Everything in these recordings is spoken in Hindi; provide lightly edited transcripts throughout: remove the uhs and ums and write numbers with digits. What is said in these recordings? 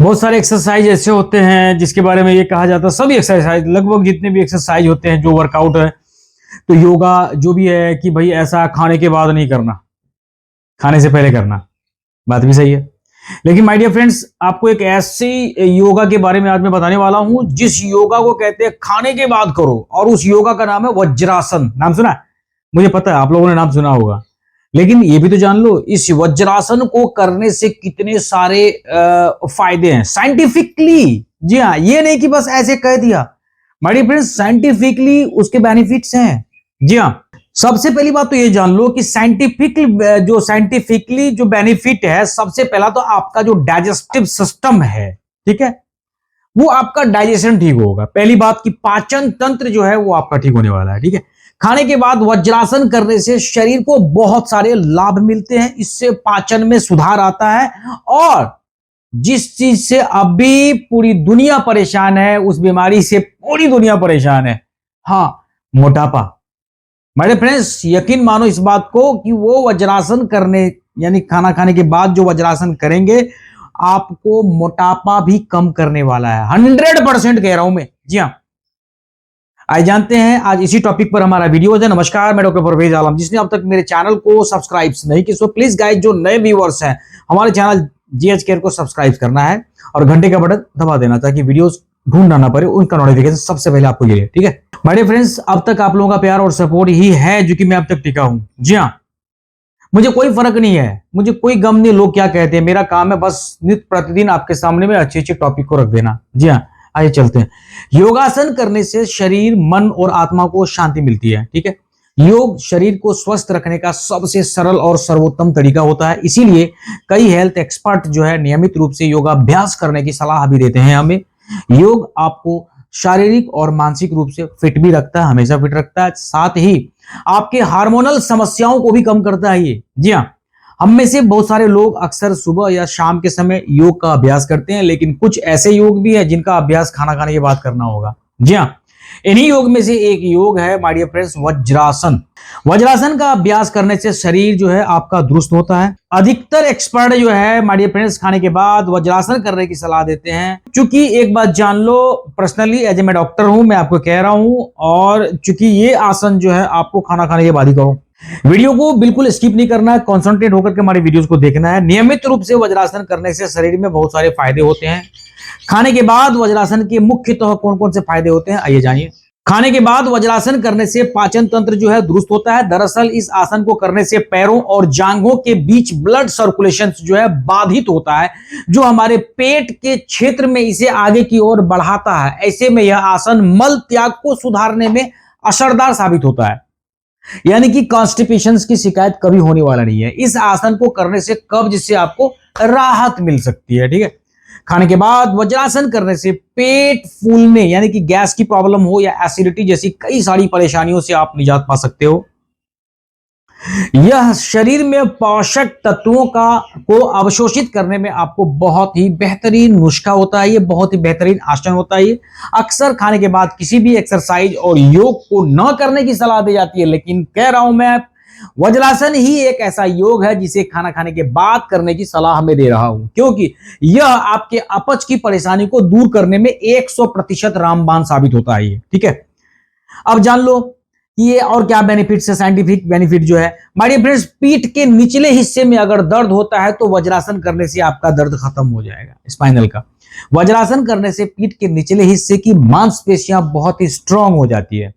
बहुत सारे एक्सरसाइज ऐसे होते हैं जिसके बारे में ये कहा जाता है, सभी एक्सरसाइज लगभग जितने भी एक्सरसाइज होते हैं जो वर्कआउट है, तो योगा जो भी है कि भाई ऐसा खाने के बाद नहीं करना, खाने से पहले करना। बात भी सही है, लेकिन माय डियर फ्रेंड्स, आपको एक ऐसी योगा के बारे में आज मैं बताने वाला हूं जिस योगा को कहते हैं खाने के बाद करो, और उस योगा का नाम है वज्रासन। नाम सुना है? मुझे पता है आप लोगों ने नाम सुना होगा, लेकिन ये भी तो जान लो इस वज्रासन को करने से कितने सारे फायदे हैं साइंटिफिकली। जी हाँ, ये नहीं कि बस ऐसे कह दिया। माय डियर फ्रेंड्स, साइंटिफिकली उसके बेनिफिट्स हैं। जी हाँ, सबसे पहली बात तो ये जान लो कि साइंटिफिकली जो बेनिफिट है, सबसे पहला तो आपका जो डाइजेस्टिव सिस्टम है, ठीक है, वो आपका डाइजेशन ठीक होगा। पहली बात कि पाचन तंत्र जो है वो आपका ठीक होने वाला है। ठीक है, खाने के बाद वज्रासन करने से शरीर को बहुत सारे लाभ मिलते हैं। इससे पाचन में सुधार आता है, और जिस चीज से अभी पूरी दुनिया परेशान है, उस बीमारी से पूरी दुनिया परेशान है, हाँ, मोटापा। मेरे फ्रेंड्स, यकीन मानो इस बात को कि वो वज्रासन करने यानी खाना खाने के बाद जो वज्रासन करेंगे, आपको मोटापा भी कम करने वाला है। 100% कह रहा हूं मैं। जी हाँ, आइए जानते हैं आज इसी टॉपिक पर हमारा वीडियो है। नमस्कार, मैं डॉक्टर परवेज आलम। जिसने अब तक मेरे चैनल को सब्सक्राइब नहीं किया, सो प्लीज गाइस, जो नए व्यूअर्स हैं, हमारे चैनल जीएच केयर को सब्सक्राइब करना है और घंटे का बटन दबा देना, ताकि वीडियोस ढूंढना ना पड़े, उनका नोटिफिकेशन सबसे पहले आपको मिले। ठीक है माय डियर फ्रेंड्स, अब तक आप लोगों का प्यार और सपोर्ट ही है जो कि मैं अब तक टिका हूं। जी हाँ, मुझे कोई फर्क नहीं है, मुझे कोई गम नहीं लोग क्या कहते हैं। मेरा काम है बस नित्य प्रतिदिन आपके सामने में अच्छे अच्छे टॉपिक को रख देना। जी हाँ, आइए चलते हैं। योगासन करने से शरीर, मन और आत्मा को शांति मिलती है। ठीक है, योग शरीर को स्वस्थ रखने का सबसे सरल और सर्वोत्तम तरीका होता है। इसीलिए कई हेल्थ एक्सपर्ट जो है नियमित रूप से योगाभ्यास करने की सलाह भी देते हैं हमें। योग आपको शारीरिक और मानसिक रूप से फिट भी रखता है, हमेशा फिट रखता है। साथ ही आपके हार्मोनल समस्याओं को भी कम करता है ये। जी हाँ, हम में से बहुत सारे लोग अक्सर सुबह या शाम के समय योग का अभ्यास करते हैं, लेकिन कुछ ऐसे योग भी है जिनका अभ्यास खाना खाने के बाद करना होगा। जी हाँ, इन्हीं योग में से एक योग है my dear friends, Vajrasana. Vajrasana का अभ्यास करने से शरीर जो है आपका दुरुस्त होता है। अधिकतर एक्सपर्ट जो है माय डियर फ्रेंड्स खाने के बाद वज्रासन करने की सलाह देते हैं। चूंकि एक बात जान लो, पर्सनली एज ए मैं डॉक्टर हूं, मैं आपको कह रहा हूं, और चूंकि ये आसन जो है आपको खाना खाने के बाद ही करो। वीडियो को बिल्कुल स्किप नहीं करना है, कॉन्सेंट्रेट होकर के हमारे वीडियोस को देखना है। नियमित रूप से वज्रासन करने से शरीर में बहुत सारे फायदे होते हैं। खाने के बाद वज्रासन के मुख्यतः कौन कौन से फायदे होते हैं, आइए जानिए। खाने के बाद वज्रासन करने से पाचन तंत्र जो है दुरुस्त होता है। दरअसल इस आसन को करने से पैरों और जांघों के बीच ब्लड सर्कुलेशन जो है बाधित होता है, जो हमारे पेट के क्षेत्र में इसे आगे की ओर बढ़ाता है। ऐसे में यह आसन मल त्याग को सुधारने में असरदार साबित होता है, यानी कि कॉन्स्टिपेशन की शिकायत कभी होने वाला नहीं है। इस आसन को करने से कब्ज से आपको राहत मिल सकती है। ठीक है, खाने के बाद वज्रासन करने से पेट फूलने यानी कि गैस की प्रॉब्लम हो या एसिडिटी जैसी कई सारी परेशानियों से आप निजात पा सकते हो। यह शरीर में पोषक तत्वों को अवशोषित करने में आपको बहुत ही बेहतरीन नुस्खा होता है। ये बहुत ही बेहतरीन आसन होता है। ये अक्सर खाने के बाद किसी भी एक्सरसाइज और योग को न करने की सलाह दी जाती है, लेकिन कह रहा हूं मैं, वज्रासन ही एक ऐसा योग है जिसे खाना खाने के बाद करने की सलाह हमें दे रहा हूं, क्योंकि यह आपके अपच की परेशानी को दूर करने में 100% रामबाण साबित होता है ये। ठीक है, अब जान लो कि ये और क्या बेनिफिट्स है। साइंटिफिक बेनिफिट जो है माय डियर फ्रेंड्स, पीठ के निचले हिस्से में अगर दर्द होता है तो वज्रासन करने से आपका दर्द खत्म हो जाएगा, स्पाइनल का। वज्रासन करने से पीठ के निचले हिस्से की मांसपेशियां बहुत ही स्ट्रांग हो जाती है।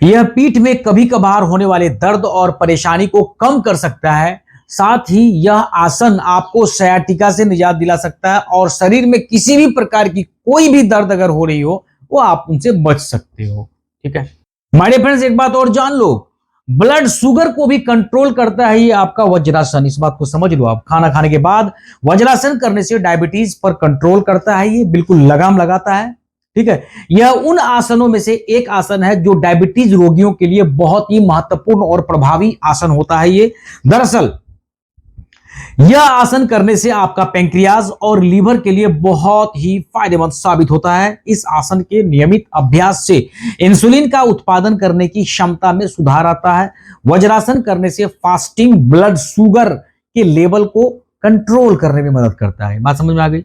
यह पीठ में कभी कभार होने वाले दर्द और परेशानी को कम कर सकता है। साथ ही यह आसन आपको सयाटिका से निजात दिला सकता है, और शरीर में किसी भी प्रकार की कोई भी दर्द अगर हो रही हो वो आप उनसे बच सकते हो। ठीक है माय डियर फ्रेंड्स, एक बात और जान लो, ब्लड शुगर को भी कंट्रोल करता है ये आपका वज्रासन। इस बात को समझ लो आप। खाना खाने के बाद वज्रासन करने से डायबिटीज पर कंट्रोल करता है, ये बिल्कुल लगाम लगाता है। ठीक है, यह उन आसनों में से एक आसन है जो डायबिटीज रोगियों के लिए बहुत ही महत्वपूर्ण और प्रभावी आसन होता है ये। दरअसल यह आसन करने से आपका पैंक्रियाज और लीवर के लिए बहुत ही फायदेमंद साबित होता है। इस आसन के नियमित अभ्यास से इंसुलिन का उत्पादन करने की क्षमता में सुधार आता है। वज्रासन करने से फास्टिंग ब्लड शुगर के लेवल को कंट्रोल करने में मदद करता है। बात समझ में आ गई?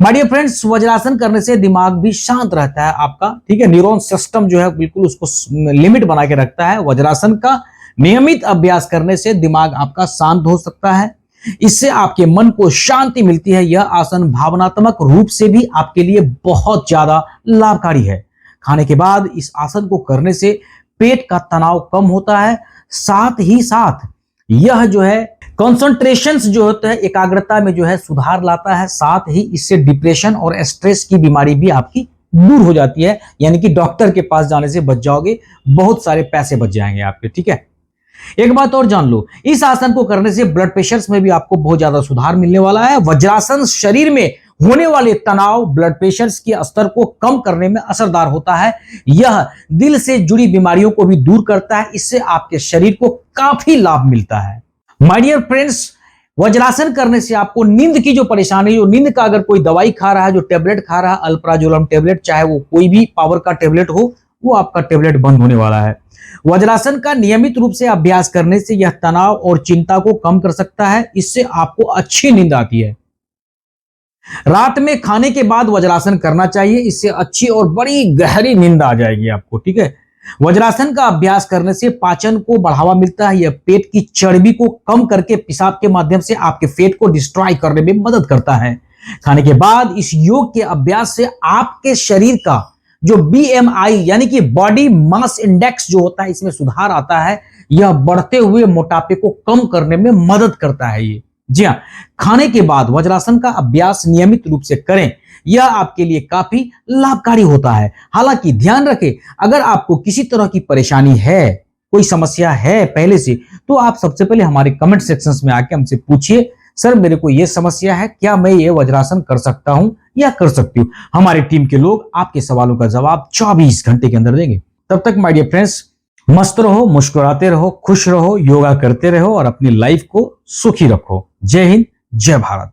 माय डियर फ्रेंड्स, वज्रासन करने से दिमाग भी शांत रहता है आपका, ठीक है। न्यूरॉन सिस्टम जो है बिल्कुल उसको लिमिट बना के रखता है। वज्रासन का नियमित अभ्यास करने से दिमाग आपका शांत हो सकता है, इससे आपके मन को शांति मिलती है। यह आसन भावनात्मक रूप से भी आपके लिए बहुत ज्यादा लाभकारी है। खाने के बाद इस आसन को करने से पेट का तनाव कम होता है, साथ ही साथ यह जो है कॉन्सेंट्रेशन जो होता है, एकाग्रता में जो है सुधार लाता है। साथ ही इससे डिप्रेशन और स्ट्रेस की बीमारी भी आपकी दूर हो जाती है, यानी कि डॉक्टर के पास जाने से बच जाओगे, बहुत सारे पैसे बच जाएंगे आपके, ठीक है। एक बात और जान लो, इस आसन को करने से ब्लड प्रेशर में भी आपको बहुत ज्यादा सुधार मिलने वाला है। वज्रासन शरीर में होने वाले तनाव, ब्लड प्रेशर के स्तर को कम करने में असरदार होता है। यह दिल से जुड़ी बीमारियों को भी दूर करता है, इससे आपके शरीर को काफी लाभ मिलता है। माय डियर फ्रेंड्स, वज्रासन करने से आपको नींद की जो परेशानी, जो नींद का अगर कोई दवाई खा रहा है, जो टेबलेट खा रहा है, अल्प्राजोलम टेबलेट, चाहे वो कोई भी पावर का टेबलेट हो, वो आपका टेबलेट बंद होने वाला है। वज्रासन का नियमित रूप से अभ्यास करने से यह तनाव और चिंता को कम कर सकता है, इससे आपको अच्छी नींद आती है। रात में खाने के बाद वज्रासन करना चाहिए, इससे अच्छी और बड़ी गहरी नींद आ जाएगी आपको, ठीक है। वज्रासन का अभ्यास करने से पाचन को बढ़ावा मिलता है। यह पेट की चर्बी को कम करके पेशाब के माध्यम से आपके फैट को डिस्ट्रॉय करने में मदद करता है। खाने के बाद इस योग के अभ्यास से आपके शरीर का जो BMI यानी कि बॉडी मास इंडेक्स जो होता है, इसमें सुधार आता है। यह बढ़ते हुए मोटापे को कम करने में मदद करता है। ये जी हाँ, खाने के बाद वज्रासन का अभ्यास नियमित रूप से करें, यह आपके लिए काफी लाभकारी होता है। हालांकि ध्यान रखें, अगर आपको किसी तरह की परेशानी है, कोई समस्या है पहले से, तो आप सबसे पहले हमारे कमेंट सेक्शंस में आके हमसे पूछिए, सर मेरे को यह समस्या है, क्या मैं ये वज्रासन कर सकता हूं या कर सकती हूं। हमारी टीम के लोग आपके सवालों का जवाब 24 घंटे के अंदर देंगे। तब तक माय डियर फ्रेंड्स, मस्त रहो, मुस्कुराते रहो, खुश रहो, योगा करते रहो और अपनी लाइफ को सुखी रखो। जय हिंद, जय भारत।